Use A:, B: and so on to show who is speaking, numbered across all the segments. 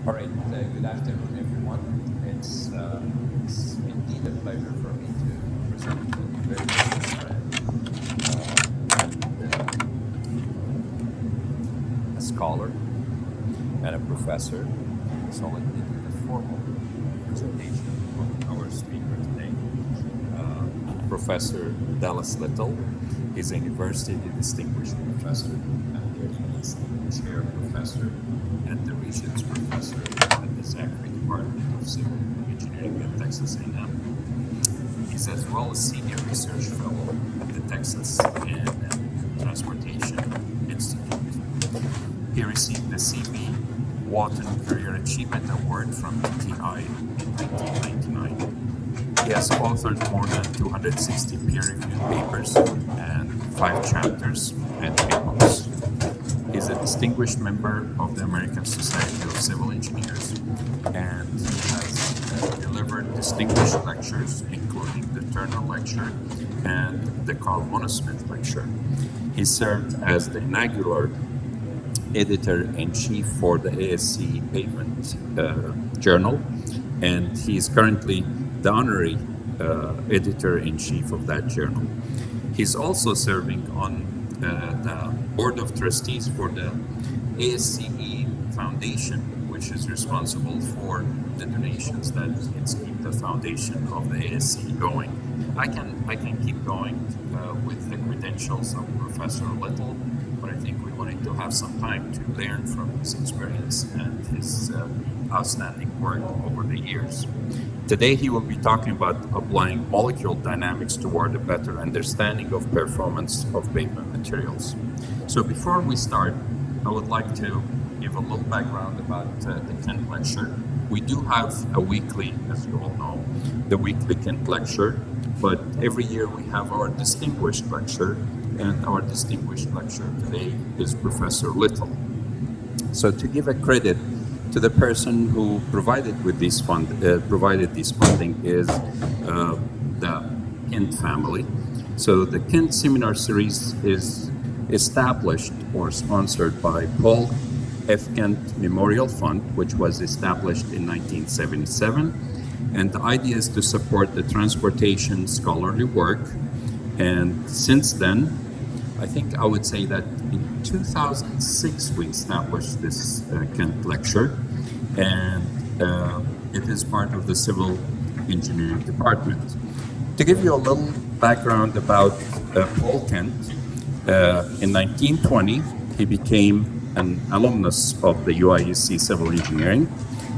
A: All right, good afternoon, everyone. It's indeed a pleasure for me to present a very good friend and a scholar and a professor. So let me do the formal presentation of our speaker today, uh, Professor Dallas Little. He's a university distinguished professor, and he's the chair professor and the Regents professor at the Zachary Department of Civil Engineering at Texas A&M. He's as well as senior research fellow at the Texas A&M Transportation Institute. He received the C.V. Wotton Career Achievement Award from TTI in 1999. He has authored more than 260 peer-reviewed papers and 5 chapters and 3 books. He's a distinguished member of the American Society of Civil Engineers, and he has delivered distinguished lectures, including the Turner Lecture and the Carl Monosmith Lecture. He served as the inaugural editor-in-chief for the ASC Pavement Journal, and he's currently the honorary editor-in-chief of that journal. He's also serving on the board of trustees for the ASCE Foundation, which is responsible for the donations that keep the foundation of the ASCE going. I can keep going with the credentials of Professor Little, but I think we wanted to have some time to learn from his experience and his outstanding work over the years. Today, he will be talking about applying molecule dynamics toward a better understanding of performance of pavement materials. So before we start, I would like to give a little background about the Kent Lecture. We do have a weekly, as you all know, the weekly Kent Lecture, but every year we have our distinguished lecture, and our distinguished lecturer today is Professor Little. So to give a credit to the person who provided this funding is the Kent family. So the Kent Seminar Series is established or sponsored by Paul F. Kent Memorial Fund, which was established in 1977. And the idea is to support the transportation scholarly work. And since then, I think I would say that in 2006 we established this Kent Lecture, and it is part of the Civil Engineering Department. To give you a little background about Paul Kent, in 1920 he became an alumnus of the UIUC Civil Engineering,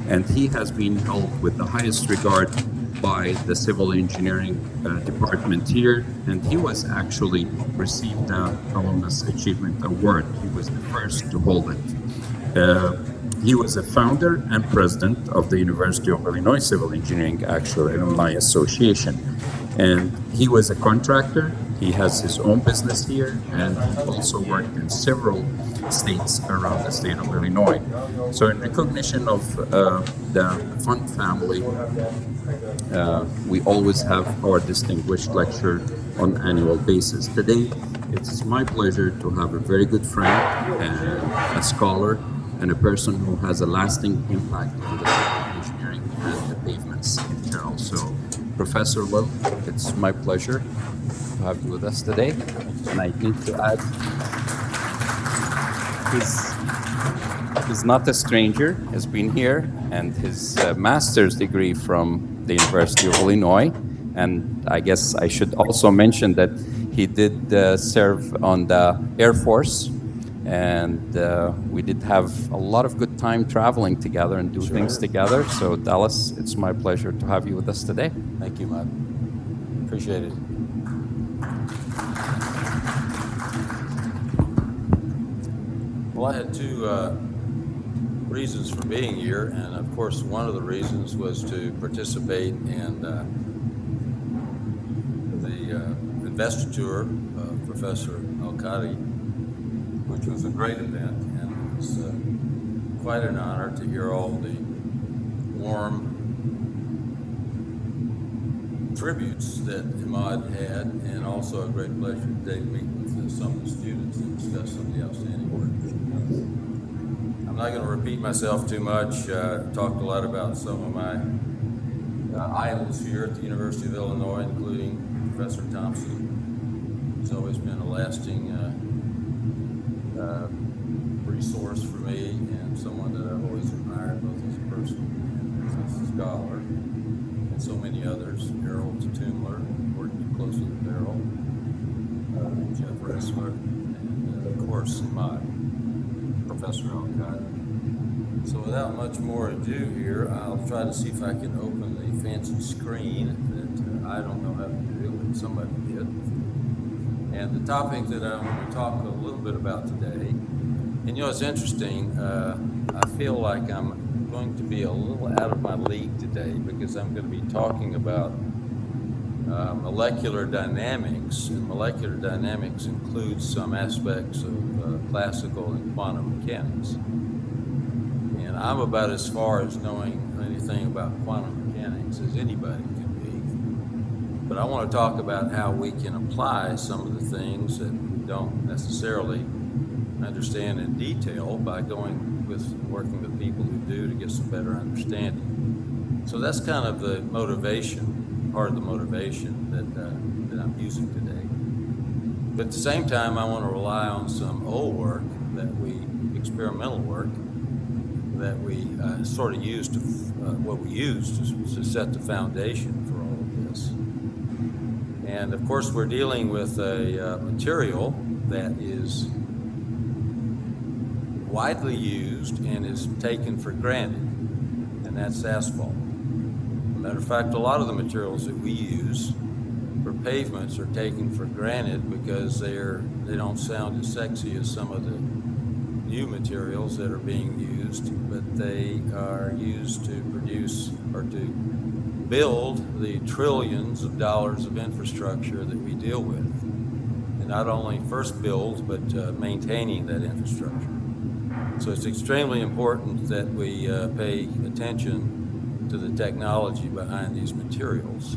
A: and he has been held with the highest regard by the Civil Engineering Department here, and he was actually received the Alumnus Achievement Award. He was the first to hold it. He was a founder and president of the University of Illinois Civil Engineering Alumni Association, and he was a contractor. He has his own business here, and he also worked in several states around the state of Illinois. So in recognition of the Fund family, we always have our distinguished lecture on an annual basis. Today, it's my pleasure to have a very good friend and a scholar and a person who has a lasting impact on the civil engineering and the pavements in general. So, Professor Lowe, it's my pleasure to have you with us today. And I need to add, he's not a stranger, has been here, and his master's degree from the University of Illinois. And I guess I should also mention that he did serve on the Air Force, and we did have a lot of good time traveling together and do things together. So Dallas, it's my pleasure to have you with us today.
B: Thank you, Mud. Appreciate it. Well, I had two reasons for being here, and of course one of the reasons was to participate in the investiture of Professor Al-Qadi, which was a great event, and it was quite an honor to hear all the warm tributes that Imad had, and also a great pleasure today to meet with some of the students and discuss some of the outstanding work. I'm I'm not going to repeat myself too much. Talked a lot about some of my idols here at the University of Illinois, including Professor Thompson. He's always been a lasting resource for me and someone that I've always admired both as a person and as a scholar, and so many others. Harold Tumler, worked closely with Harold, Jeff Ressler, and of course my Professor Alcott. So without much more ado here, I'll try to see if I can open the fancy screen that I don't know how to do, but somebody did. And the topic that I want to talk a little bit about today, and it's interesting, I feel like I'm going to be a little out of my league today because I'm going to be talking about molecular dynamics, and molecular dynamics includes some aspects of classical and quantum mechanics. And I'm about as far as knowing anything about quantum mechanics as anybody can be. But I want to talk about how we can apply some of the things that we don't necessarily understand in detail by working with people who do to get some better understanding. So that's kind of the motivation, part of the motivation that I'm using today. But at the same time, I want to rely on some old work experimental work, that we sort of used to set the foundation for all of this. And of course, we're dealing with a material that is widely used and is taken for granted, and that's asphalt. Matter of fact, a lot of the materials that we use for pavements are taken for granted because they don't sound as sexy as some of the new materials that are being used, but they are used to produce or to build the trillions of dollars of infrastructure that we deal with. And not only first build, but maintaining that infrastructure. So it's extremely important that we pay attention to the technology behind these materials.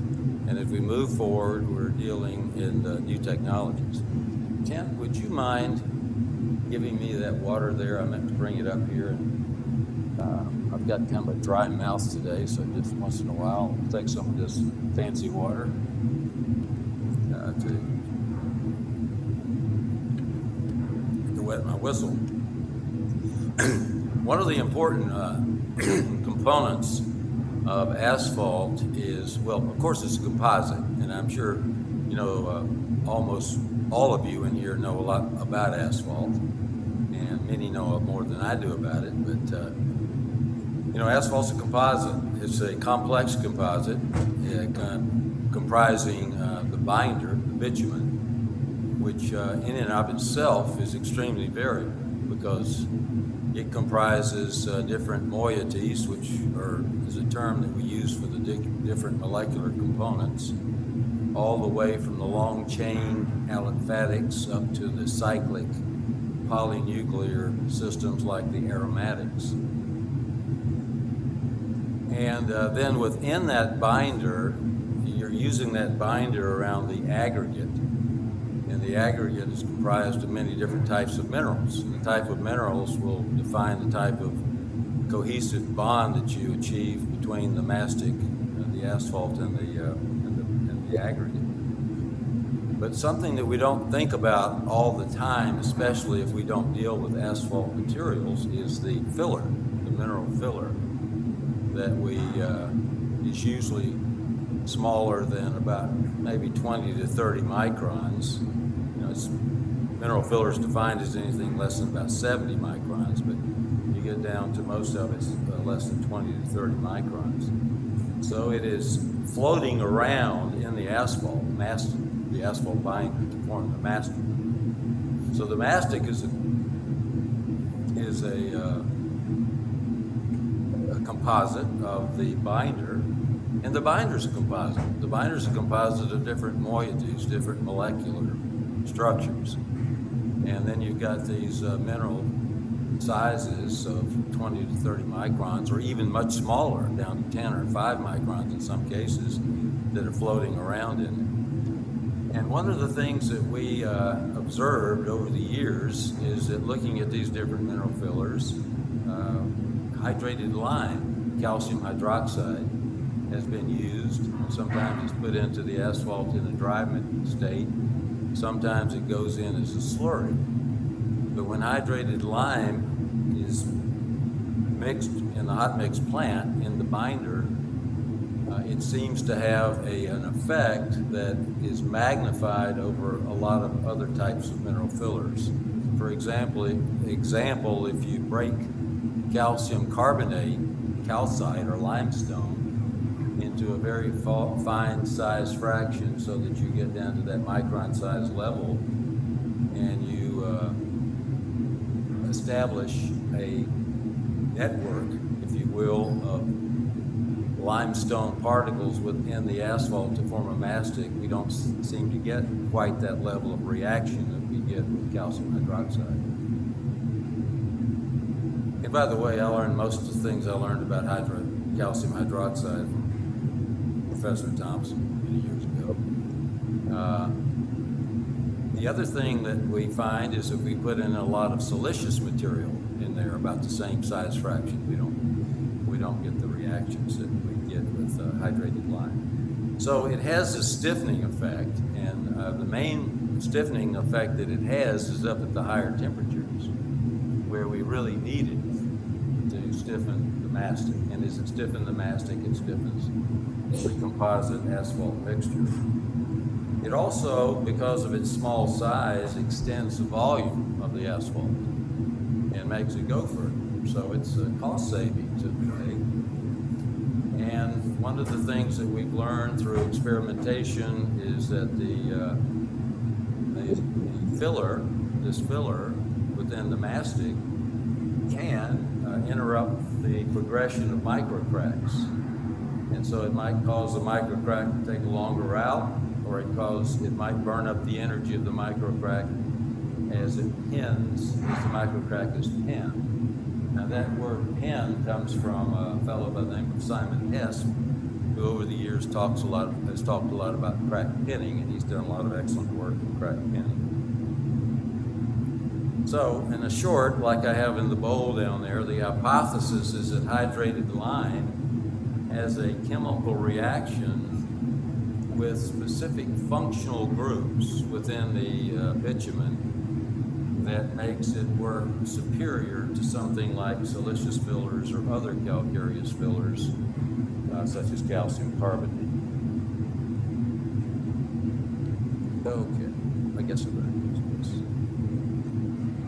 B: And as we move forward, we're dealing in new technologies. Kent, would you mind giving me that water there? I meant to bring it up here. I've got kind of a dry mouth today, so just once in a while, I'll take some of this fancy water to wet my whistle. One of the important components of asphalt is, well, of course, it's a composite, and I'm sure almost all of you in here know a lot about asphalt, and many know more than I do about it. But asphalt's a composite. It's a complex composite comprising the binder, the bitumen, which in and of itself is extremely variable because it comprises different moieties, which is a term that we use for the different molecular components, all the way from the long chain aliphatics up to the cyclic polynuclear systems like the aromatics. And then within that binder, you're using that binder around the aggregate. And the aggregate is comprised of many different types of minerals. And the type of minerals will define the type of cohesive bond that you achieve between the mastic, the asphalt, and the aggregate. But something that we don't think about all the time, especially if we don't deal with asphalt materials, is the filler, the mineral filler, that is usually smaller than about maybe 20 to 30 microns. Mineral filler is defined as anything less than about 70 microns, but you get down to most of it's less than 20 to 30 microns. So it is floating around in the asphalt, the asphalt binder to form the mastic. So the mastic is a composite of the binder, and the binder's a composite. The binder's a composite of different moieties, different molecular structures. And then you've got these mineral sizes of 20 to 30 microns, or even much smaller, down to 10 or 5 microns in some cases, that are floating around in it. And one of the things that we observed over the years is that looking at these different mineral fillers, hydrated lime, calcium hydroxide, has been used. Sometimes it's put into the asphalt in a dryment state. Sometimes it goes in as a slurry. But when hydrated lime is mixed in the hot mix plant in the binder, it seems to have an effect that is magnified over a lot of other types of mineral fillers. For example, if you break calcium carbonate, calcite or limestone, into a very fine size fraction so that you get down to that micron size level, and you establish a network, if you will, of limestone particles within the asphalt to form a mastic, we don't seem to get quite that level of reaction that we get with calcium hydroxide. And by the way, I learned most of the things I learned about calcium hydroxide from Professor Thompson many years ago. The other thing that we find is if we put in a lot of siliceous material in there, about the same size fraction, we don't get the reactions that we get with hydrated lime. So it has a stiffening effect, and the main stiffening effect that it has is up at the higher temperatures, where we really need it to stiffen the mastic. And as it stiffens the mastic, it stiffens the composite asphalt mixture. It also, because of its small size, extends the volume of the asphalt and makes it go further. So it's a cost savings in a way. And one of the things that we've learned through experimentation is that the filler, this filler within the mastic, can interrupt the progression of microcracks. And so it might cause the microcrack to take a longer route, or it might burn up the energy of the microcrack as it pins, as the microcrack is pinned. Now that word pin comes from a fellow by the name of Simon Hess, who over the years has talked a lot about crack pinning, and he's done a lot of excellent work in crack pinning. So, in a short, like I have in the bowl down there, the hypothesis is that hydrated lime has a chemical reaction with specific functional groups within the bitumen that makes it work superior to something like siliceous fillers or other calcareous fillers, such as calcium carbonate. Okay, I guess I'm going to use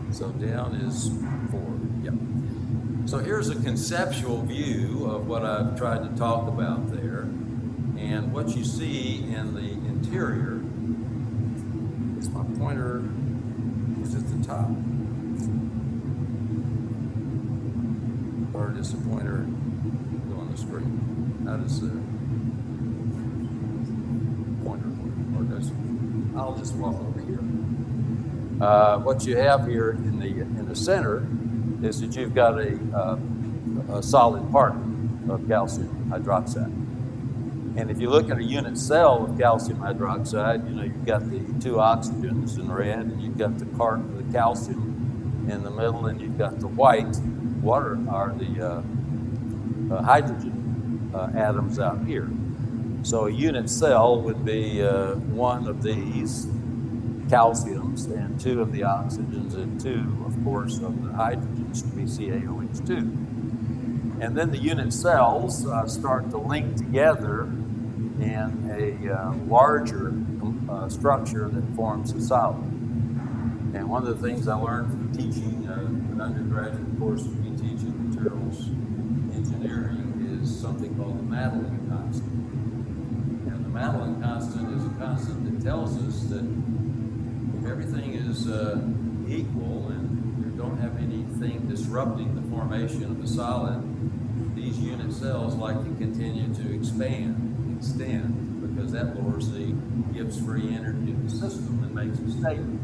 B: this. So down is 4, yeah. So here's a conceptual view of what I've tried to talk about there. And what you see in the interior is my pointer is at the top. Or does the pointer go on the screen? How does the pointer work? Or does it? I'll just walk over here. What you have here in the center is that you've got a solid particle of calcium hydroxide. And if you look at a unit cell of calcium hydroxide, you've got the 2 oxygens in red, and you've got the calcium in the middle, and you've got the white water, or the hydrogen atoms out here. So a unit cell would be one of these calciums and 2 of the oxygens and 2, of course, of the hydrogens to be CaOH2. And then the unit cells start to link together in a larger structure that forms a solid. And one of the things I learned from teaching an undergraduate course that we teach in materials engineering is something called the Madelung constant. And the Madelung constant is a constant that tells us that if everything is equal and you don't have anything disrupting the formation of the solid, these unit cells like to continue to extend, because that gives free energy to the system and makes it stable.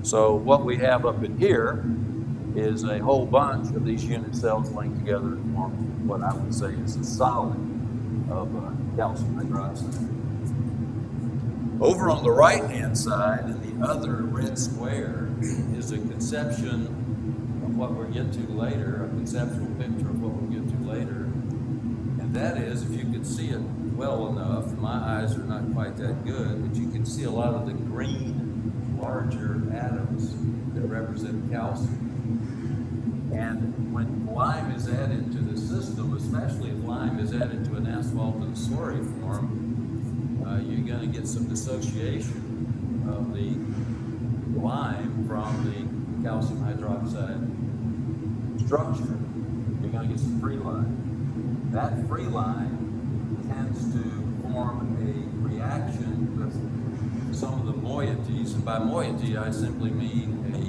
B: So what we have up in here is a whole bunch of these unit cells linked together to form what I would say is a solid of calcium hydroxide. Over on the right-hand side, in the other red square, is a conception of what we'll get to later, a conceptual picture of what we'll get to later. And that is, if you could see it well enough, my eyes are not quite that good, but you can see a lot of the green, larger atoms that represent calcium. And when lime is added to the system, especially if lime is added to an asphalt in a slurry form, you're going to get some dissociation of the lime from the calcium hydroxide structure. You're going to get some free lime. That free lime tends to form a reaction with some of the moieties, and by moiety I simply mean a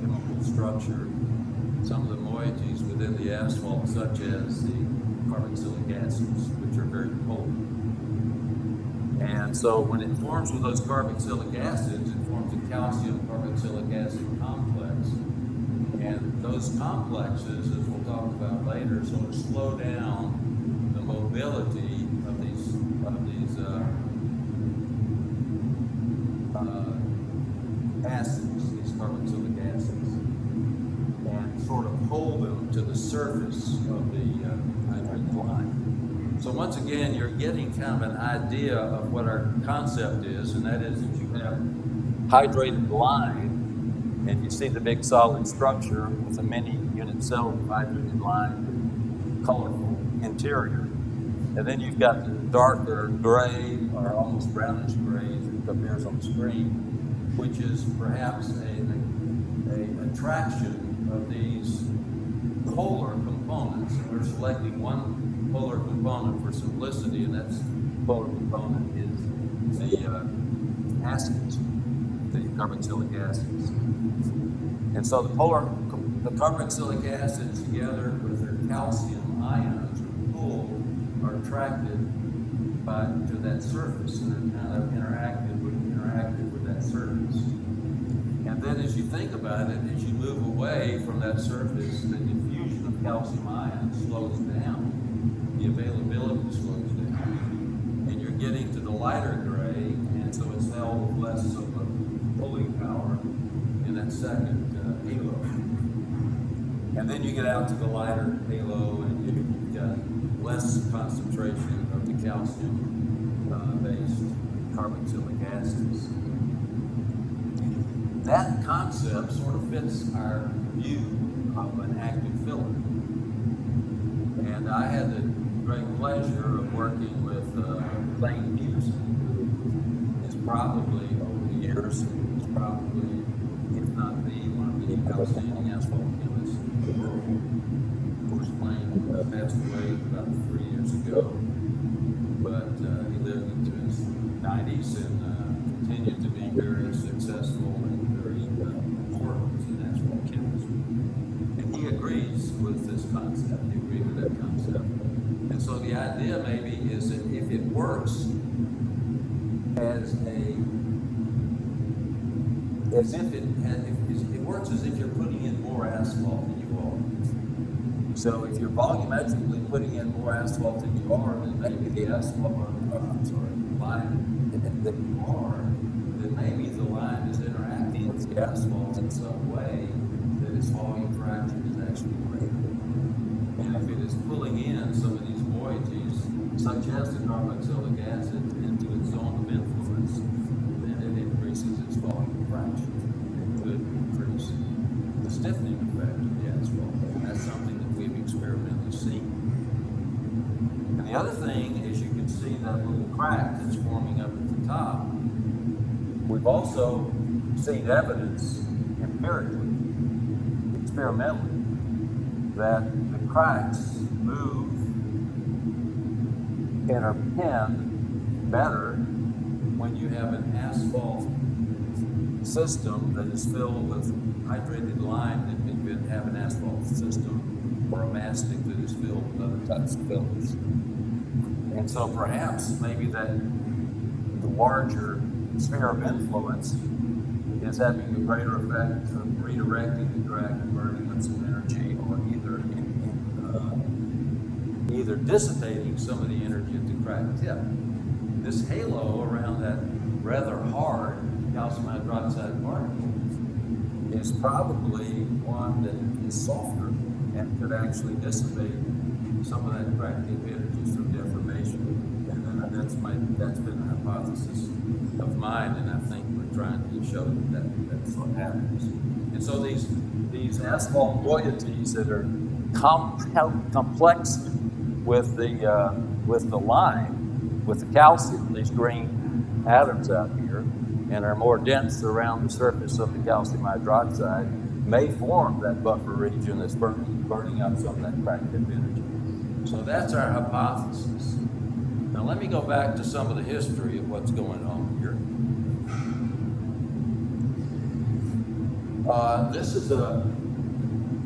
B: chemical structure. Some of the moieties within the asphalt, such as the carboxylic acids, which are very potent. And so when it forms with those carboxylic acids, it forms a calcium carboxylic acid complex. And those complexes, as we'll talk about later, sort of slow down the mobility of these acids, these carboxylic acids, and sort of hold them to the surface of the hydrated lime. So once again, you're getting kind of an idea of what our concept is, and that is that you have hydrated lime, and you see the big solid structure with a many unit cell of hydrated lime, colorful interior. And then you've got the darker gray, or almost brownish gray that appears on the screen, which is perhaps an attraction of these polar components. And we're selecting one polar component for simplicity, and that polar component is the acids, the carboxylic acids. And so the carboxylic acids, together with their calcium ions, are attracted to that surface, and they're kind of interactive with that surface. And then as you think about it, as you move away from that surface, the diffusion of calcium ions slows down, the availability slows down, and you're getting to the lighter gray, and so it's held with less of a pulling power in that second halo. And then you get out to the lighter halo, and you've got less concentration of the calcium-based carboxylic acids. That concept sort of fits our view of an active filler. And I had the great pleasure of working with Clayton Peterson, who is probably, over the years, is probably, if not one of the outstanding asphalt chemists in the world. Of course, Clayton passed away about 3 years ago, but he lived into his 90s and continued to be very successful and very important in asphalt chemistry. And he agrees with this concept. He agrees with that concept. And so the idea maybe is that if it works it works as if you're putting in more asphalt than you are. So if you're volumetrically putting in more asphalt than you are, then maybe the lime that you are, then maybe the lime is interacting with the asphalt in some way that its volume fraction is actually greater. And if it is pulling in some of these moieties, such as the carboxylic acid, into its zone of influence, then it increases its volume fraction. It could increase the stiffening effect of the asphalt. And that's something that we've experimentally seen. And the other thing is, you can see that little crack that's forming up at the top. We've also seen evidence empirically, experimentally, that the cracks move and are pinned better when you have an asphalt system that is filled with hydrated lime than when you have an asphalt system or a mastic that is filled with other types of fillers. And so perhaps maybe that the larger sphere of influence is having a greater effect of redirecting the crack and burning up some energy, or either dissipating some of the energy at the crack tip. This halo around that rather hard calcium hydroxide particle is probably one that is softer and could actually dissipate some of that fractive energy through deformation. And that's been a hypothesis of mine, and I think we're trying to show that that's what happens. And so these asphalt moieties that are complex with the lime, with the calcium, these green atoms out here, and are more dense around the surface of the calcium hydroxide, may form that buffer region that's burning up some of that fractive energy. So that's our hypothesis. Now let me go back to some of the history of what's going on here. This is a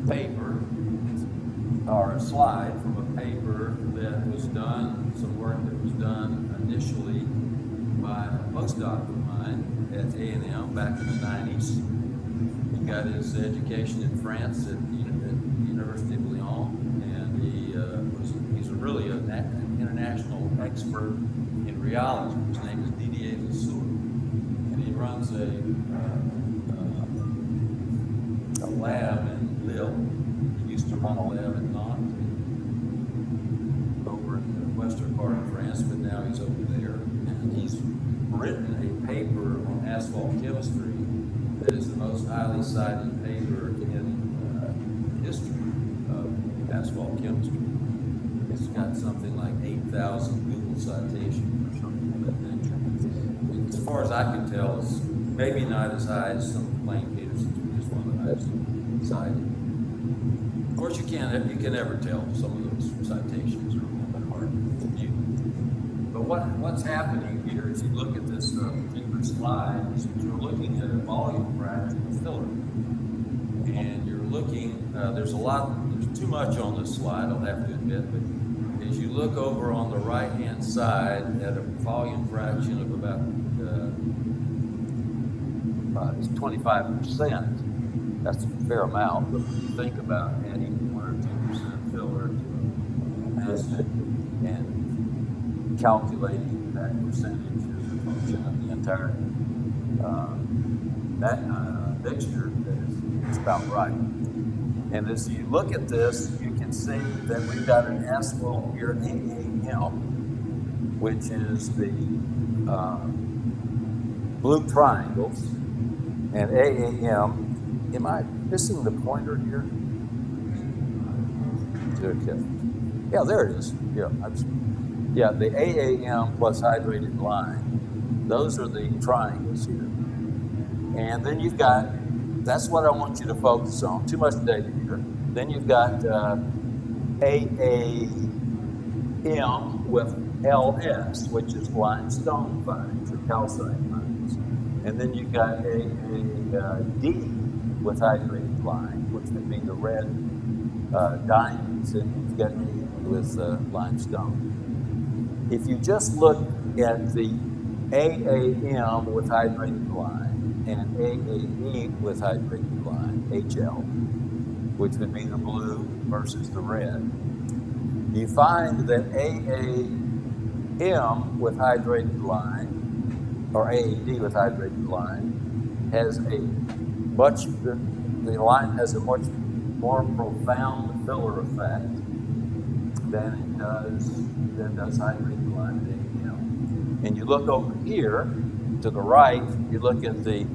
B: paper, or a slide from a paper that was done, some work that was done initially by a postdoc of mine at A&M back in the 90s. He got his education in France at the University of Lyon, and he's really an international expert in rheology. His name is Didier Lesourd, and he runs a lab in Lille. He used to run a lab in Nantes, over in the western part of France, but now he's over there. And he's written a paper on asphalt chemistry that is the most highly cited paper in history of asphalt chemistry. It's got something like 8,000 Google citations or something of that nature. As far as I can tell, it's maybe not as high as some of the Plain Peterson's, which is one that I've cited. Of course, you can never tell. Some of those citations are a little bit hard to view. But what's happening here is you look at this particular slide, is that you're looking at a volume fraction of filler. And you're looking, there's too much on this slide, I'll have to admit, but as you look over on the right-hand side at a volume fraction of about 25%, that's a fair amount, but when you think about adding 1 or 2% filler to an acid and calculating that percentage as a function of the entire mixture, it's about right. And as you look at this, you can see that we've got an asphalt here, A&M, which is the blue triangles, and A&M. Am I missing the pointer here? Okay. Yeah, there it is. Yeah, the AAM plus hydrated lime. Those are the triangles here. And then you've got, that's what I want you to focus on. Too much data here. Then you've got AAM with LS, which is limestone fines or calcite fines. And then you've got AAD with hydrated lime, which would be the red diamonds, and you've got with limestone. If you just look at the AAM with hydrated lime and AAE with hydrated lime, HL, which would be the blue versus the red, you find that AAM with hydrated lime, or AAD with hydrated lime, has the lime has a much more profound filler effect than does hydrated lime and AAM. And you look over here to the right, you look at the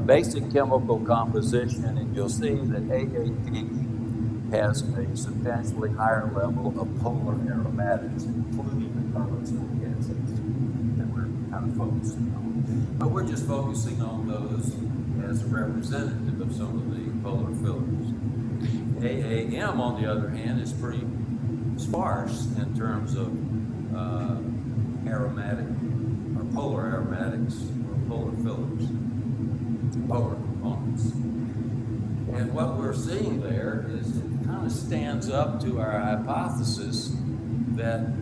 B: basic chemical composition, and you'll see that AAD has a substantially higher level of polar aromatics, including the carboxylic acids that we're kind of focusing on. But we're just focusing on those as a representative of some of the polar fillers. AAM, on the other hand, is pretty sparse in terms of aromatic or polar aromatics or polar fillers, polar components. And what we're seeing there is it kind of stands up to our hypothesis that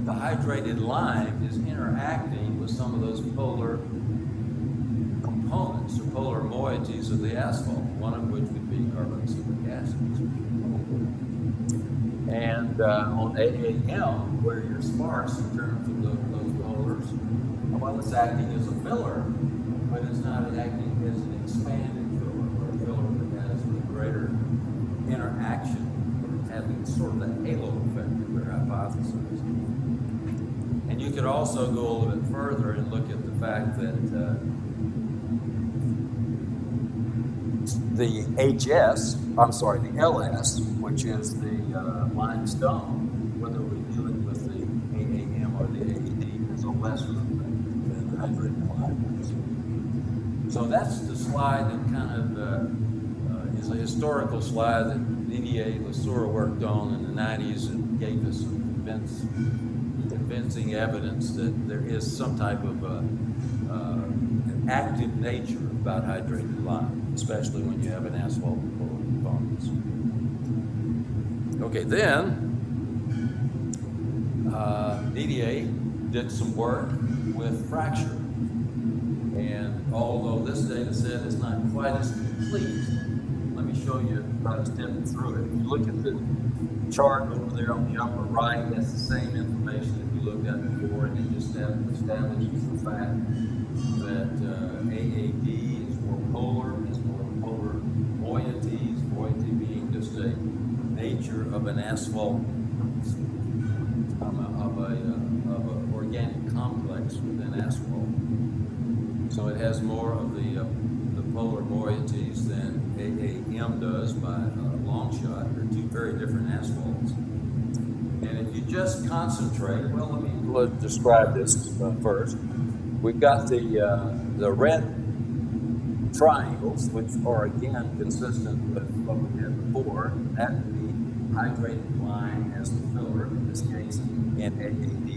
B: the hydrated lime is interacting with some of those polar components or polar moieties of the asphalt, one of which would be carboxylic acids. And on AAM, where you're sparse in terms of those polars, well, it's acting as a filler, but it's not acting as an expanded greater interaction, having sort of that halo effect of their hypothesis. And you could also go a little bit further and look at the fact that the the LS, which is the limestone, whether we're dealing with the AAM or the AED, is a lesser effect than the hydrated lime. So that's the slide that kind of is a historical slide that Didier Lesueur worked on in the 90s and gave us some convincing evidence that there is some type of an active nature about hydrated lime, especially when you have an asphalt components. Okay, then Didier did some work with fracture. And although this data set is not quite as complete, let me show you how to step through it. If you look at the chart over there on the upper right, that's the same information that we looked at before, and it just establishes the fact that AAD is more polar, has more polar moieties, moiety being just a nature of an asphalt, of an organic complex within asphalt. So it has more of the polar moieties than AAM does by a long shot. They're two very different asphalts. And if you just concentrate, well, let's describe this first. We've got the red triangles, which are again consistent with what we had before. That would be hydrated lime as the filler, in this case, in AAD,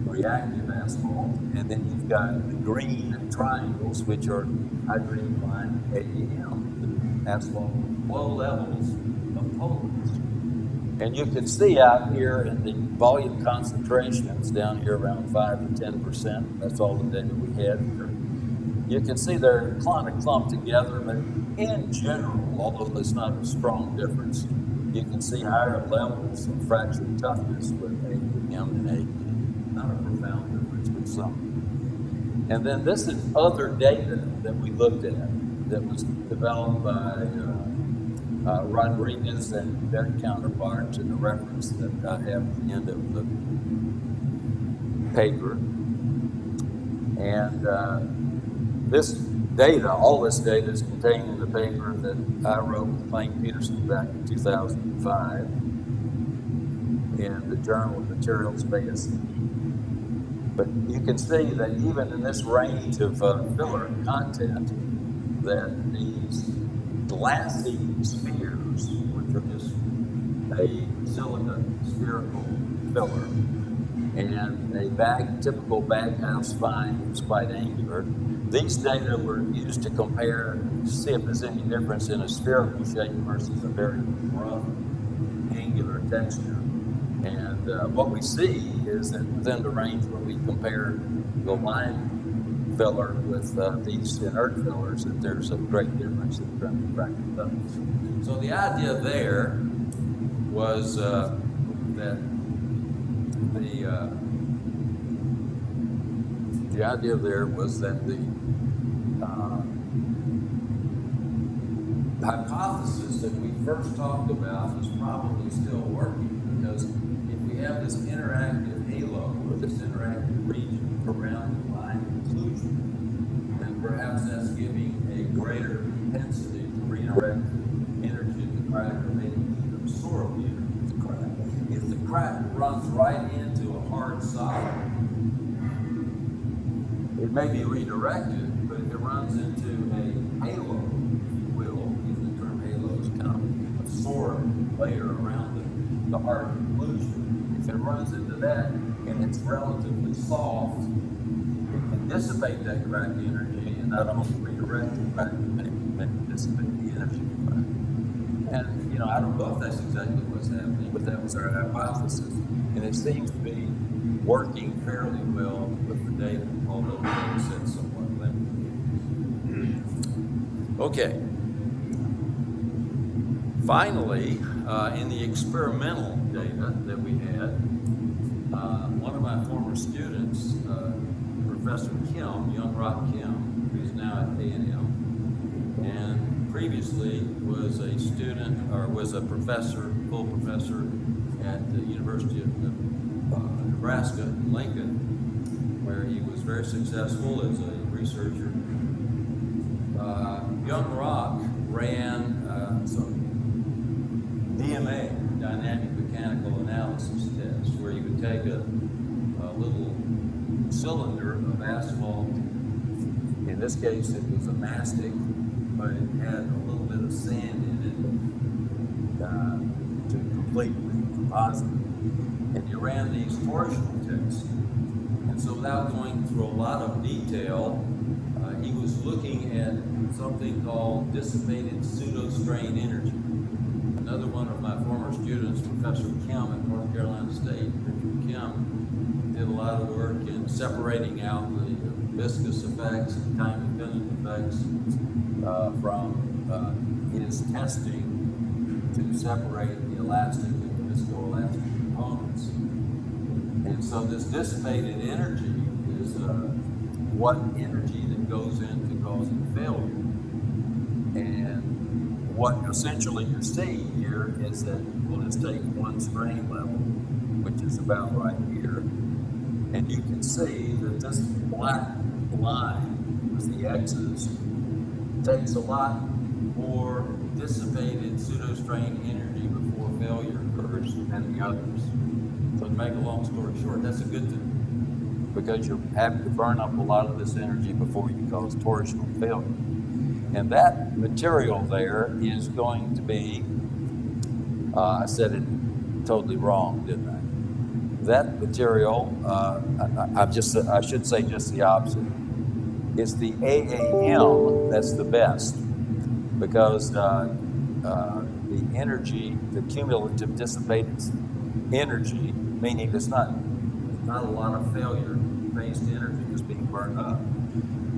B: reactive asphalt. And then you've got the green triangles, which are hydrated lime AAM, asphalt with low levels of pollutants. And you can see out here in the volume concentrations down here around 5 to 10%. That's all the data we had here. You can see they're kind of clumped together, but in general, although there's not a strong difference, you can see higher levels of fracture toughness with AAM and AAD. Not a profound difference, but some. And then this is other data that we looked at that was developed by Rodriguez and their counterparts in the reference that I have at the end of the paper. And this data, all this data is contained in the paper that I wrote with Clayton Peterson back in 2005 in the Journal of Materials Base. But you can see that even in this range of filler content, that these glassy spheres, which are just a silica spherical filler, and a typical baghouse fine is quite angular. These data were used to compare, to see if there's any difference in a spherical shape versus a very rough, angular texture. And what we see is that within the range where we compare the lime filler with these inert fillers, that there's a great difference in terms of fracture toughness. So the idea there was that the idea there was that the hypothesis that we first talked about is probably still working, because if we have this interactive halo or this interactive region around the lime inclusion, then perhaps that's giving a greater propensity to redirect energy to the crack, or maybe even absorb the energy of the crack. If the crack runs right into a hard solid, it may be redirected, but if it runs into a halo, if you will, using the term halo as kind of a absorbed layer around the hard inclusion, if it runs into that and it's relatively soft, it can dissipate that crack energy and not only redirect the crack, but maybe dissipate the energy of the crack. And, I don't know if that's exactly what's happening, but that was our hypothesis. And it seems to be working fairly well with the data, although the data set's somewhat limited. Okay. Finally, in the experimental data that we had, one of my former students, Professor Kim, Young Rock Kim, who's now at A&M, and previously was a student, or was a professor, full professor at the University of Nebraska in Lincoln, where he was very successful as a researcher. Young Rock ran some DMA, dynamic mechanical analysis test, where you would take a little cylinder of asphalt. In this case, it was a mastic, but it had a little bit of sand in it to complete the composite. And you ran these torsional tests. And so without going through a lot of detail, he was looking at something called dissipated pseudo-strain energy. Another one of my former students, Professor Kim at North Carolina State, Richard Kim, did a lot of work in separating out the viscous effects and time-dependent effects from his testing to separate the elastic and the viscoelastic components. And so this dissipated energy is what energy that goes into causing failure. And what essentially you see here is that we'll just take one strain level, which is about right here, and you can see that this black line with the X's takes a lot more dissipated pseudo-strain energy before failure occurs than the others. So to make a long story short, that's a good thing, because you're having to burn up a lot of this energy before you cause torsional failure. And that material there is going to be, I said it totally wrong, didn't I? That material, I should say just the opposite. It's the AAM that's the best, because the energy, the cumulative dissipated energy, meaning it's not a lot of failure-based energy that's being burned up.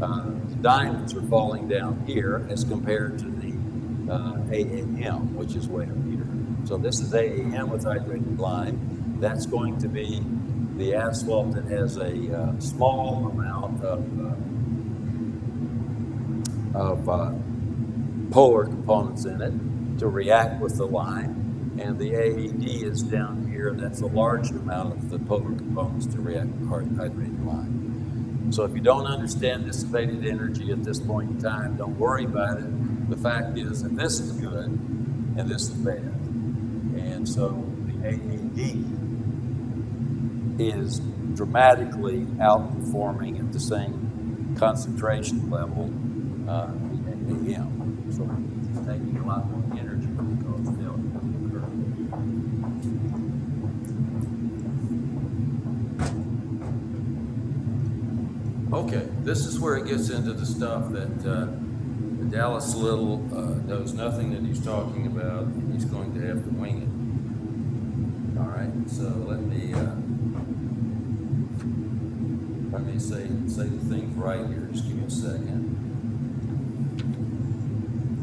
B: The diamonds are falling down here as compared to the AAM, which is way up here. So this is AAM with hydrated lime. That's going to be the asphalt that has a small amount of polar components in it to react with the lime. And the AED is down here. That's a large amount of the polar components to react with hydrated lime. So if you don't understand dissipated energy at this point in time, don't worry about it. The fact is that this is good and this is bad. And so the AED is dramatically outperforming at the same concentration level the AAM. So it's taking a lot more energy to cause failure. Okay, this is where it gets into the stuff that Dallas Little knows nothing that he's talking about, and he's going to have to wing it. All right, so let me say the things right here. Just give me a second.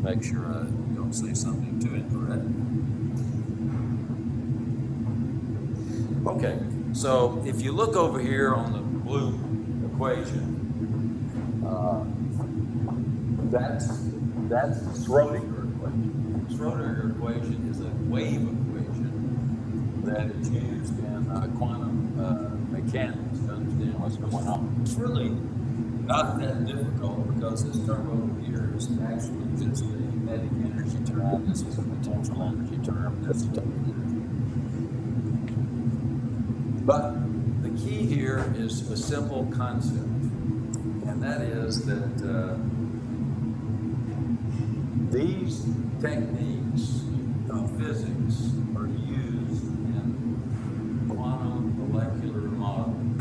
B: Make sure I don't say something too incorrect. Okay, so if you look over here on the blue equation, that's the Schrodinger equation. The Schrodinger equation is a wave equation that is used in quantum mechanics to understand what's going on. It's really not that difficult, because this term over here is actually just the kinetic energy term. This is a potential energy term. That's the total energy. But the key here is a simple concept, and that is that these techniques of physics are used in quantum molecular modeling.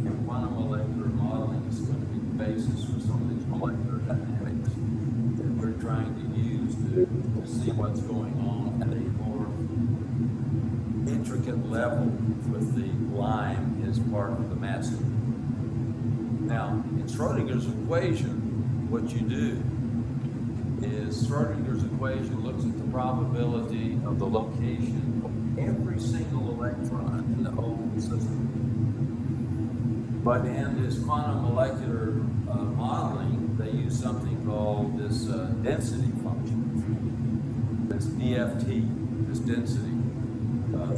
B: And quantum molecular modeling is going to be the basis for some of these molecular dynamics that we're trying to use to see what's going on at a more intricate level with the lime as part of the mastic. Now, in Schrodinger's equation, what you do is Schrodinger's equation looks at the probability of the location of every single electron in the whole system. But in this quantum molecular modeling, they use something called this density function, this DFT, this density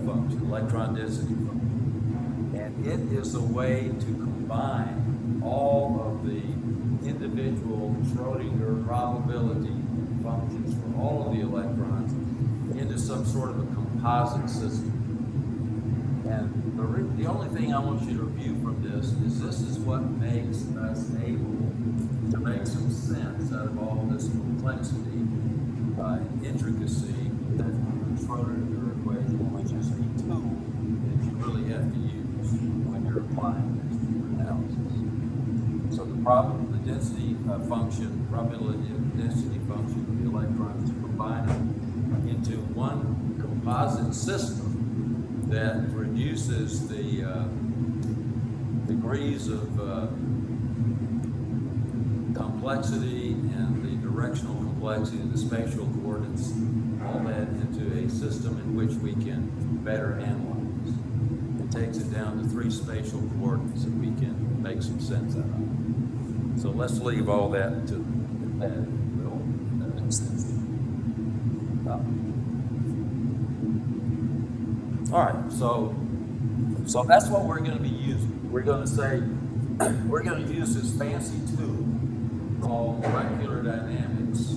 B: function, electron density function. And it is a way to combine all of the individual Schrodinger probability functions for all of the electrons into some sort of a composite system. And the only thing I want you to review from this is what makes us able to make some sense out of all this complexity and intricacy that the Schrodinger equation, which is a tool that you really have to use when you're applying this to your analysis. So the density function, probability density function of the electrons is combined into one composite system that reduces the degrees of complexity and the directional complexity and the spatial coordinates, all that into a system in which we can better analyze. It takes it down to 3 spatial coordinates that we can make some sense out of. So let's leave all that to that, if you will. That makes sense. All right, so that's what we're going to be using. We're going to say, we're going to use this fancy tool called molecular dynamics,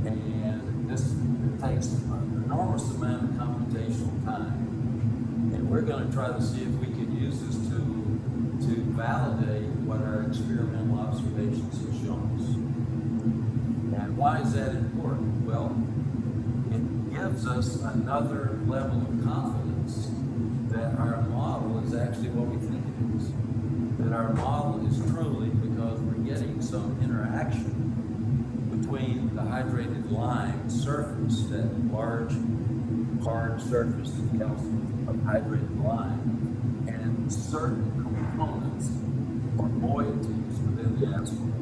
B: and this takes an enormous amount of computational time, and we're going to try to see if we can use this tool to validate what our experimental observations have shown us. And why is that important? Well, it gives us another level of confidence that our model is actually what we think it is. That our model is truly, because we're getting some interaction between the hydrated lime surface, that large hard surface of calcium of hydrated lime, and certain components or moieties within the asphalt.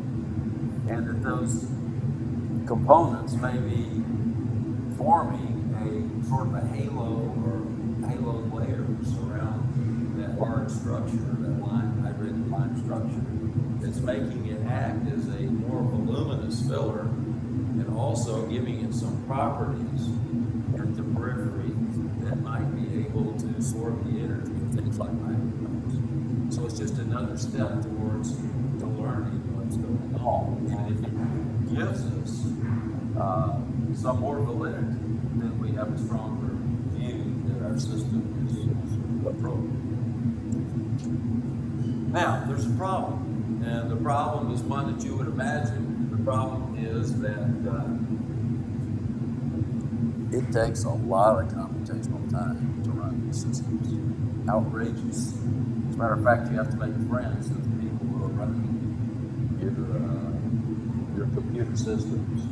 B: And that those components may be forming a sort of a halo or halo layers around that hard structure, that hydrated lime structure, that's making it act as a more voluminous filler and also giving it some properties at the periphery that might be able to absorb the energy of things like microphone. So it's just another step towards to learning what's going on. And if it gives us some more validity, then we have a stronger view that our system is appropriate. Now, there's a problem, and the problem is one that you would imagine. The problem is that it takes a lot of computational time to run these systems. Outrageous. As a matter of fact, you have to make friends with the people who are running your computer systems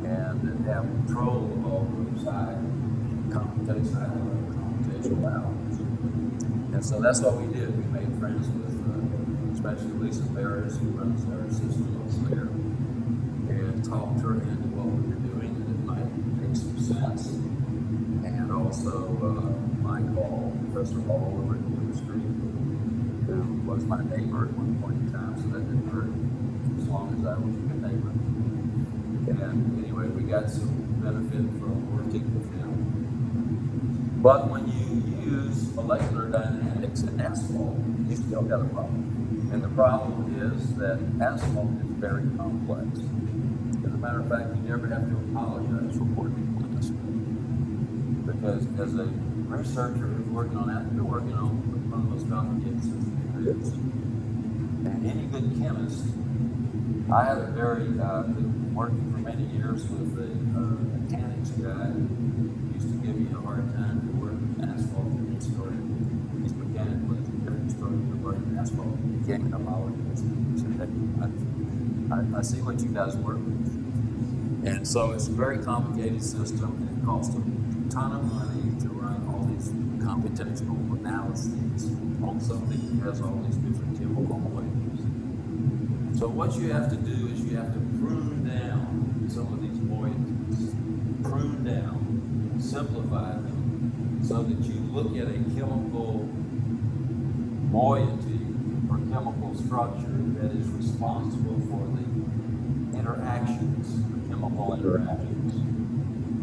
B: and that have control of all those high computational hours. And so that's what we did. We made friends with especially Lisa Barris, who runs our system over there, and talked her into what we were doing, and it might make some sense. And also Mike Hall, Professor Hall over at Chemistry, who was my neighbor at one point in time, so that didn't hurt as long as I was a good neighbor. And anyway, we got some benefit from working with him. But when you use molecular dynamics in asphalt, you still got a problem. And the problem is that asphalt is very complex. As a matter of fact, you never have to apologize for working on this. Because as a researcher who's working on that, you're working on one of the most complicated systems there is. And any good chemist, I had a very, been working for many years with a mechanics guy who used to give me a hard time to work with asphalt, and he started, he's mechanical engineer, he started to work in asphalt. He became an apologist. He said, hey, I see what you guys work with. And so it's a very complicated system, and it costs a ton of money to run all these computational analyses on something that has all these different chemical moieties. So what you have to do is you have to prune down some of these moieties, prune down, simplify them, so that you look at a chemical moiety or chemical structure that is responsible for the interactions, chemical interactions.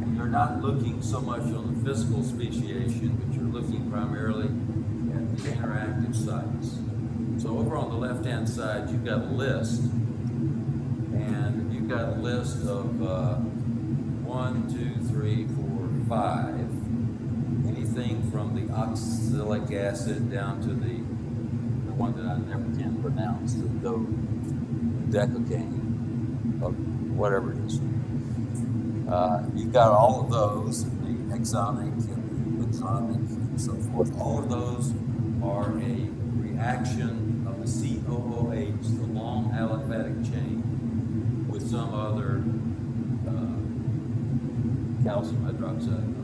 B: And you're not looking so much on the physical speciation, but you're looking primarily at the interactive sites. So over on the left-hand side, you've got a list, and you've got a list of 1, 2, 3, 4, 5. Anything from the oxalic acid down to the one that I never can pronounce, the decocaine, or whatever it is. You've got all of those, the hexonic and the benzonic and so forth. All of those are a reaction of the COOH, the long aliphatic chain, with some other calcium hydroxide,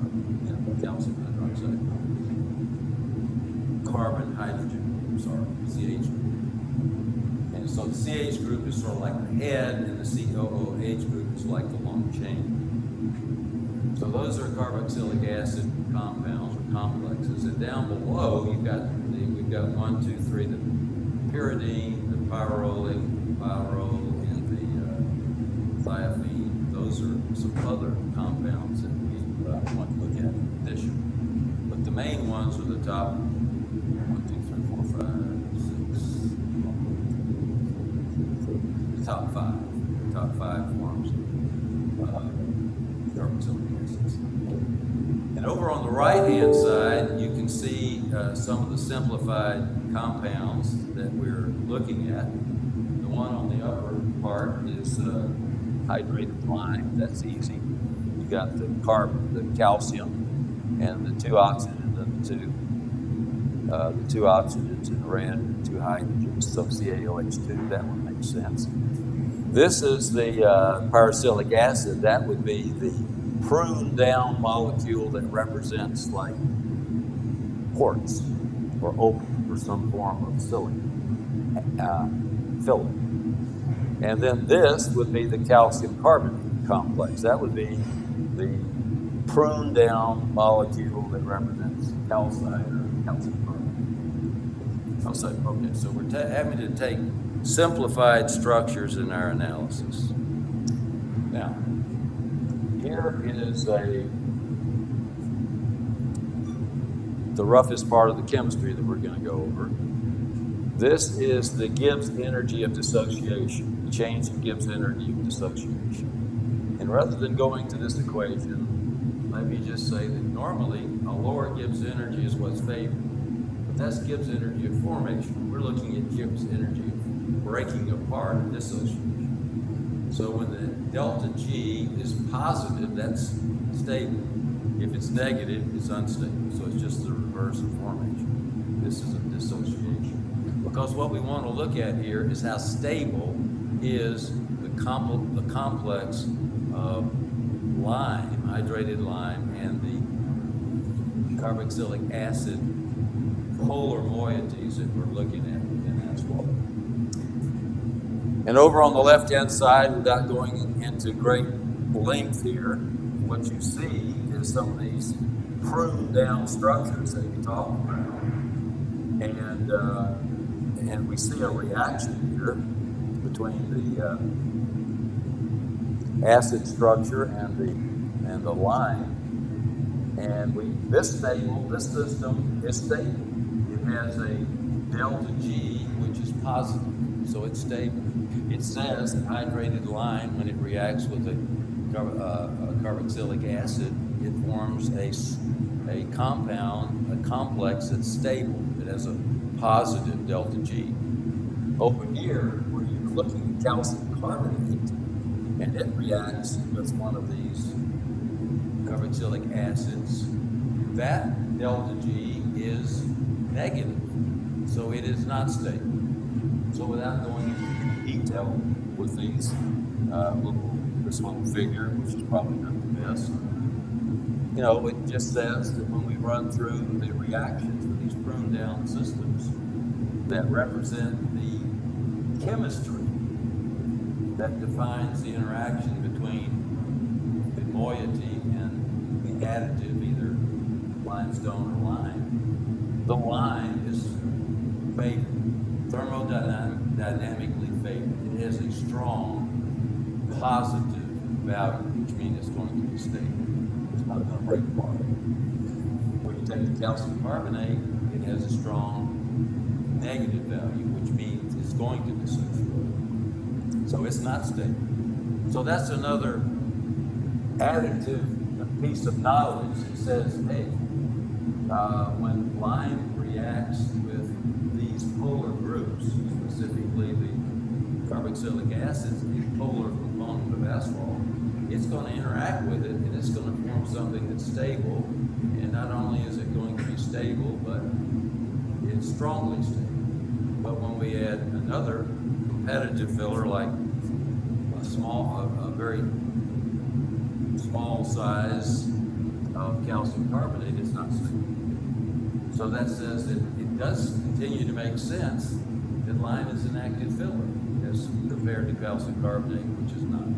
B: carbon, hydrogen, CH group. And so the CH group is sort of like the head, and the COOH group is like the long chain. So those are carboxylic acid compounds or complexes. And down below, we've got 1, 2, 3, the pyridine, the pyrrolic, pyrrole, and the thiophene. Those are some other compounds that we want to look at in addition. But the main ones are the top 1, 2, 3, 4, 5, 6. The top 5. The top 5 forms of carboxylic acids. And over on the right-hand side, you can see some of the simplified compounds that we're looking at. The one on the upper part is hydrated lime. That's easy. You got the carbon, the calcium, and the 2 oxygens and the 2 oxygens in red, and 2 hydrogens, so CaOH2. That one makes sense. This is the pyroxylic acid. That would be the pruned down molecule that represents like quartz or opium or some form of silicon filament. And then this would be the calcium carbonate complex. That would be the pruned down molecule that represents calcite or calcium carbonate. Calcite. Okay, so we're having to take simplified structures in our analysis. Now, here is the roughest part of the chemistry that we're going to go over. This is the Gibbs energy of dissociation, the change in Gibbs energy of dissociation. And rather than going to this equation, let me just say that normally a lower Gibbs energy is what's favored. But that's Gibbs energy of formation. We're looking at Gibbs energy of breaking apart and dissociation. So when the delta G is positive, that's stable. If it's negative, it's unstable. So it's just the reverse of formation. This is a dissociation. Because what we want to look at here is how stable is the complex of lime, hydrated lime, and the carboxylic acid polar moieties that we're looking at within that swallow. And over on the left-hand side, without going into great length here, what you see is some of these pruned down structures that you talked about. And we see a reaction here between the acid structure and the lime. And this system is stable. It has a delta G, which is positive, so it's stable. It says that hydrated lime, when it reacts with a carboxylic acid, it forms a compound, a complex that's stable. It has a positive delta G. Over here, where you're looking at calcium carbonate, and it reacts with one of these carboxylic acids, that delta G is negative, so it is not stable. So without going into detail with these this little figure, which is probably not the best, it just says that when we run through the reactions with these pruned down systems that represent the chemistry that defines the interaction between the moiety and the additive, either limestone or lime, the lime is favored. thermodynamically favored. It has a strong positive value, which means it's going to be stable. It's not going to break apart. When you take the calcium carbonate, it has a strong negative value, which means it's going to dissociate. So it's not stable. So that's another additive piece of knowledge that says, hey, when lime reacts with these polar groups, specifically the carboxylic acid, the polar component of asphalt, it's going to interact with it and it's going to form something that's stable. And not only is it going to be stable, but it's strongly stable. But when we add another competitive filler like a very small size of calcium carbonate, it's not stable. So that says that it does continue to make sense that lime is an active filler as compared to calcium carbonate, which is not.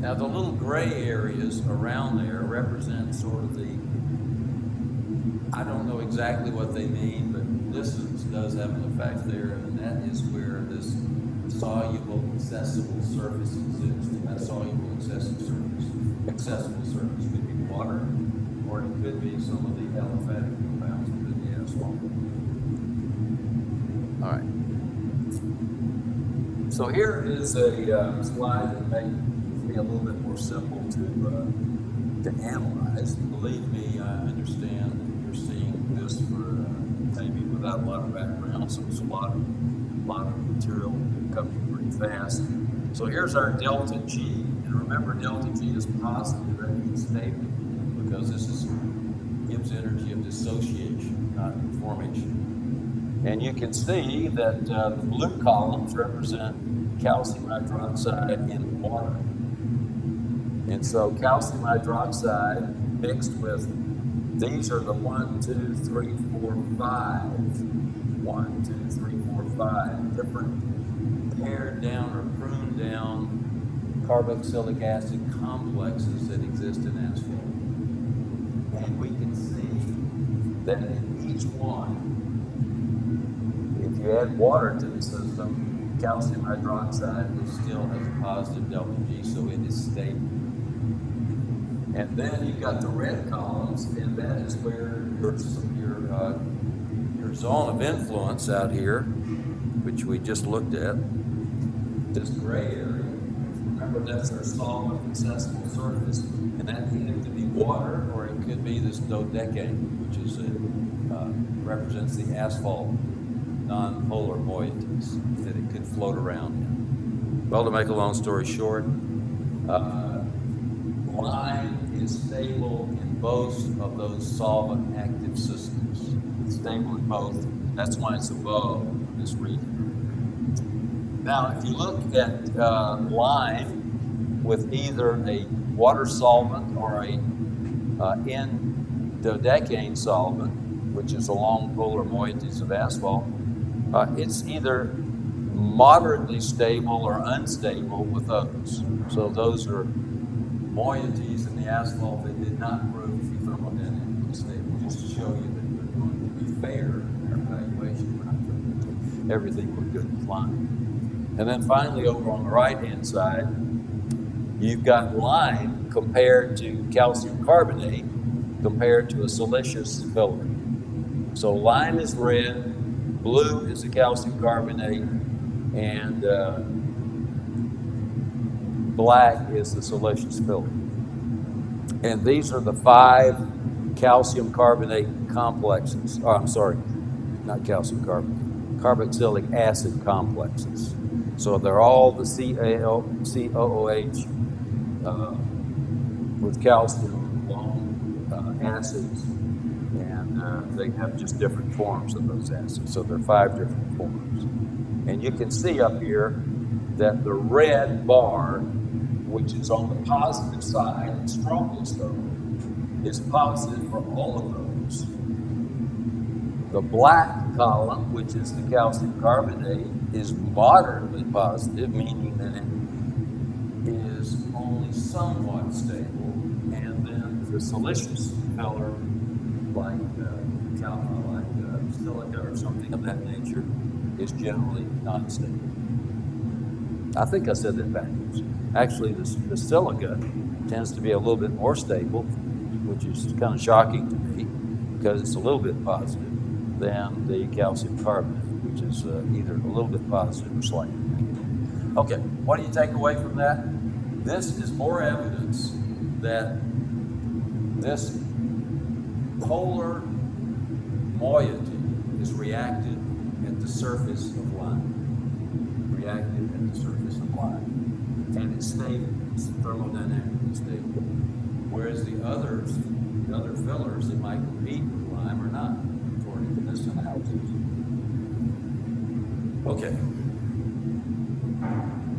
B: Now the little gray areas around there represent sort of the, I don't know exactly what they mean, but distance does have an effect there, and that is where this soluble accessible surface exists. And that soluble accessible surface could be water, or it could be some of the aliphatic compounds within the asphalt. All right. So here is a slide that makes me a little bit more simple to analyze. Believe me, I understand that you're seeing this for maybe without a lot of background, so it's a lot of material coming pretty fast. So here's our delta G, and remember delta G is positive, that means stable, because this gives energy of dissociation, not formation. And you can see that the blue columns represent calcium hydroxide in water. And so calcium hydroxide mixed with, these are the 1, 2, 3, 4, 5. 1, 2, 3, 4, 5 different pared down or pruned down carboxylic acid complexes that exist in asphalt. And we can see that in each one, if you add water to the system, calcium hydroxide still has a positive delta G, so it is stable. And then you've got the red columns, and that is where your zone of influence out here, which we just looked at, this gray area. Remember, that's our solid accessible surface, and that can either be water or it could be this dodecane, which is represents the asphalt non-polar moieties that it could float around in. Well, to make a long story short, lime is stable in both of those solvent active systems. It's stable in both. That's why it's above this region. Now, if you look at lime with either a water solvent or a N-dodecane solvent, which is along polar moieties of asphalt, it's either moderately stable or unstable with those. So those are moieties in the asphalt that did not prove to be thermodynamically stable, just to show you that we're going to be fair in our evaluation. We're not going to do everything we're good with lime. And then finally, over on the right-hand side, you've got lime compared to calcium carbonate compared to a siliceous filler. So lime is red, blue is the calcium carbonate, and black is the siliceous filler. And these are the 5 calcium carbonate complexes. Oh, I'm sorry, not calcium carbonate, carboxylic acid complexes. So they're all the COOH with calcium long acids, and they have just different forms of those acids. So there are 5 different forms. And you can see up here that the red bar, which is on the positive side and strongest of them, is positive for all of those. The black column, which is the calcium carbonate, is moderately positive, meaning that it is only somewhat stable. And then the siliceous filler, like silica or something of that nature, is generally non-stable. I think I said that backwards. Actually, the silica tends to be a little bit more stable, which is kind of shocking to me because it's a little bit positive than the calcium carbonate, which is either a little bit positive or slightly negative. Okay, what do you take away from that? This is more evidence that this polar moiety is reactive at the surface of lime. Reactive at the surface of lime. And it's stable. It's thermodynamically stable. Whereas the other fillers that might compete with lime are not, according to this analysis. Okay.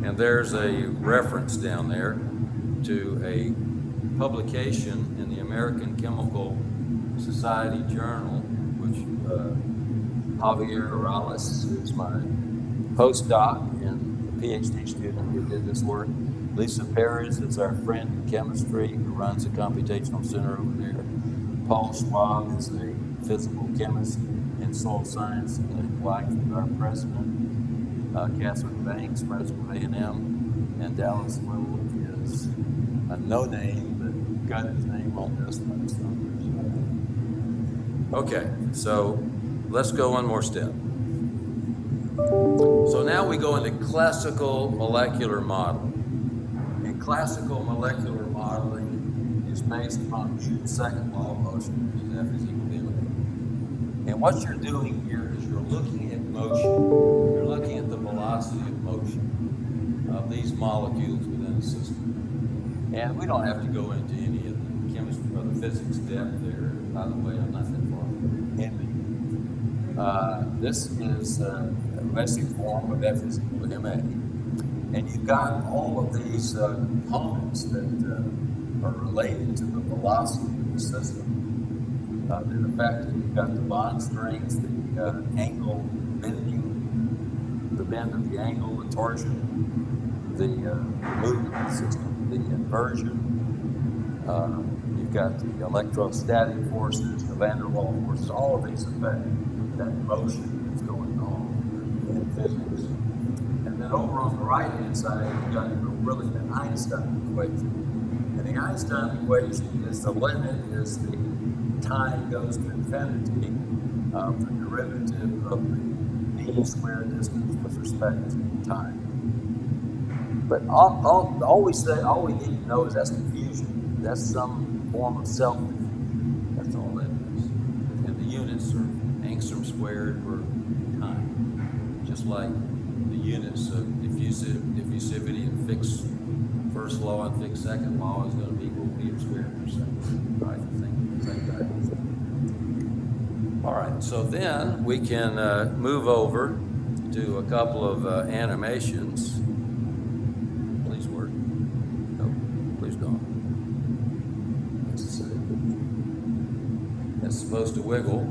B: And there's a reference down there to a publication in the American Chemical Society Journal, which Javier Morales is my postdoc and a PhD student who did this work. Lisa Perez is our friend in chemistry who runs the computational center over there. Paul Schwab is a physical chemist in soil science and wife of our president. Catherine Banks, president of A&M, and Dallas Little is a no name, but got his name on this one. Okay, so let's go one more step. So now we go into classical molecular modeling. And classical molecular modeling is based upon Newton's second law of motion, which is F is equal to ma. And what you're doing here is you're looking at motion. You're looking at the velocity of motion of these molecules within a system. And we don't have to go into any of the chemistry or the physics depth there. By the way, I'm not that far in me. This is a basic form of F is equal to ma. And you've got all of these components that are related to the velocity of the system. In effect, you've got the bond strengths, the angle bending, the bend of the angle, the torsion, the movement of the system, the inversion. You've got the electrostatic forces, the van der Waals forces, all of these affect that motion that's going on in physics. And then over on the right-hand side, you've got really the Einstein equation. And the Einstein equation is the limit is the time goes to infinity of the derivative of the mean square distance with respect to time. But all we need to know is that's diffusion. That's some form of self-diffusion. That's all that is. And the units are angstrom squared per time. Just like the units of diffusivity and Fick's first law and Fick's second law is going to be equal to meter squared per second. Right? Same guidance. All right, so then we can move over to a couple of animations. Please work. No, please don't. Let's see. It's supposed to wiggle,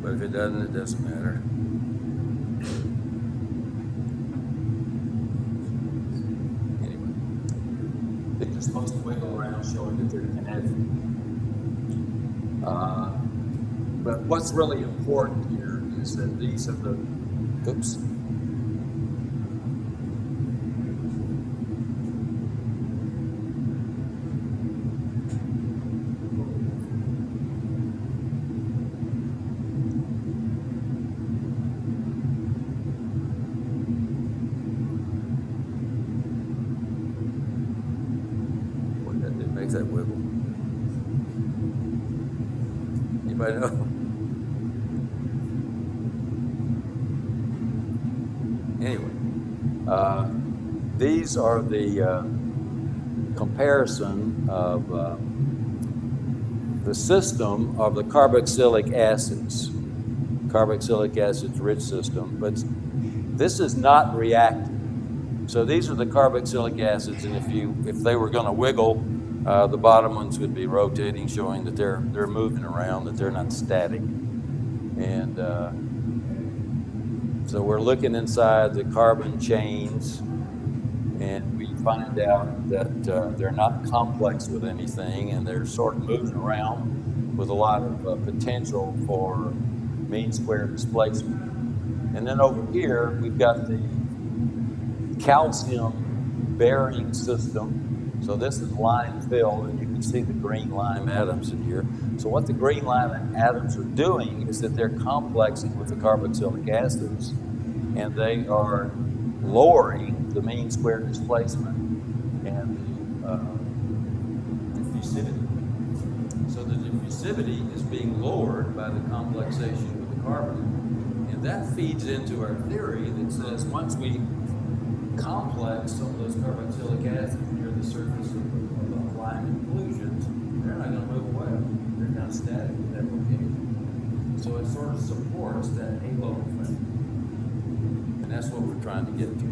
B: but if it doesn't, it doesn't matter. Anyway, they're supposed to wiggle around, showing that they're connected. But what's really important here is that these are the, oops. What that did make that wiggle? Anybody know? Anyway, these are the comparison of the system of the carboxylic acids rich system, but this is not reactive. So these are the carboxylic acids, and if they were going to wiggle, the bottom ones would be rotating, showing that they're moving around, that they're not static. And so we're looking inside the carbon chains, and we find out that they're not complex with anything, and they're sort of moving around with a lot of potential for mean square displacement. And then over here, we've got the calcium bearing system. So this is lime filled, and you can see the green lime atoms in here. So what the green lime atoms are doing is that they're complexing with the carboxylic acids, and they are lowering the mean square displacement and the diffusivity. So the diffusivity is being lowered by the complexation with the carbonate. And that feeds into our theory that says once we complex some of those carboxylic acids near the surface of the lime inclusions, they're not going to move away. They're kind of static at that location. So it sort of supports that halo effect. And that's what we're trying to get to.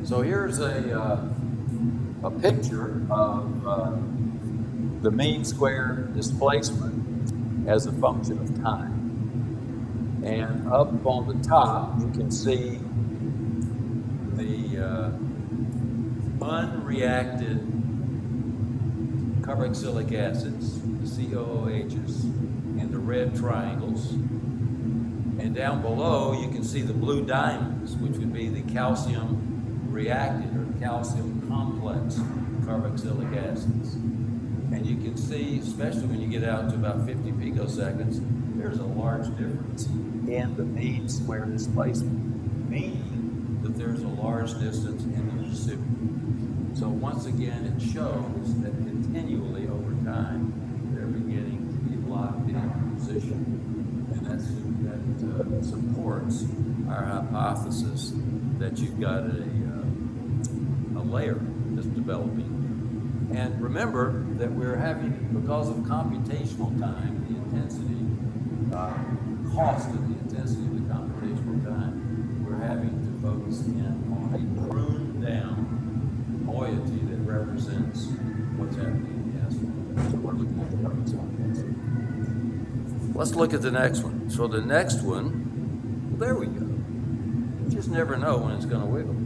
B: So here's a picture of the mean square displacement as a function of time. And up on the top, you can see the unreacted carboxylic acids, the COOHs, and the red triangles. And down below, you can see the blue diamonds, which would be the calcium reacted or calcium complex carboxylic acids. And you can see, especially when you get out to about 50 picoseconds, there's a large difference in the mean square displacement, meaning that there's a large distance in the diffusivity. So once again, it shows that continually over time, they're beginning to be locked in position. And that supports our hypothesis that you've got a layer that's developing. And remember that we're having, because of computational time, the intensity, cost of the intensity of the computational time, we're having to focus in on a pruned down moiety that represents what's happening in the asphalt. So we're looking at the carboxylic acid. Let's look at the next one. So the next one, well, there we go. You just never know when it's going to wiggle.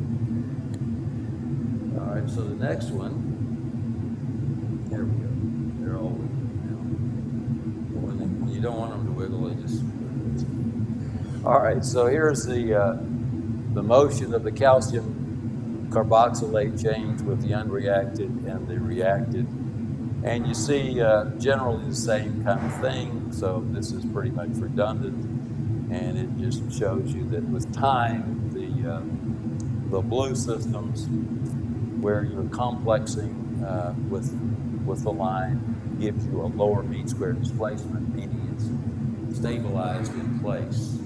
B: All right, so the next one, there we go. They're all wiggling now. When you don't want them to wiggle, they just. All right, so here's the motion of the calcium carboxylate chains with the unreacted and the reacted. And you see generally the same kind of thing. So this is pretty much redundant. And it just shows you that with time, the blue systems where you're complexing with the line gives you a lower mean square displacement, meaning it's stabilized in place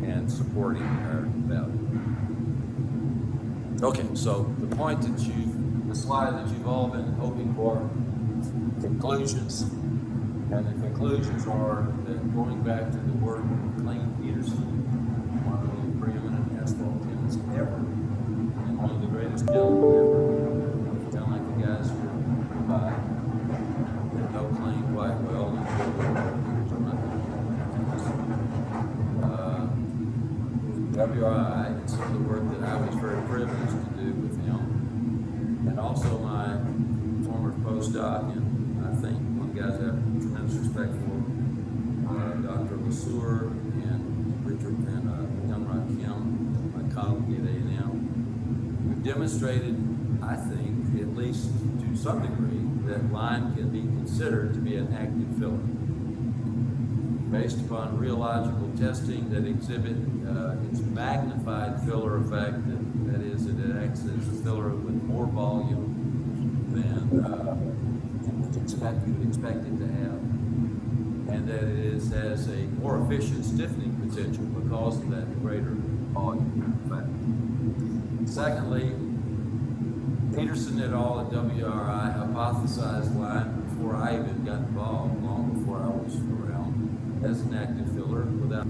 B: and supporting our value. Okay, so the point that the slide that you've all been hoping for, conclusions, and the conclusions are that going back to the work of Clayton Peterson, one of the preeminent asphalt chemists ever, and one of the greatest gentlemen ever, kind of like the guys who are by, that know Clayton quite well, and WRI, and some of the work that I was very privileged to do with him, and also my former postdoc, and I think one of the guys I have tremendous respect for, Dr. LeSueur and Richard and Young-Rod Kim, my colleague at A&M. We've demonstrated, I think, at least to some degree, that lime can be considered to be an active filler. Based upon rheological testing that exhibit its magnified filler effect, that is, it acts as a filler with more volume than you would expect it to have, and that it has a more efficient stiffening potential because of that greater volume effect. Secondly, Peterson et al. At WRI hypothesized lime before I even got involved, long before I was around, as an active filler without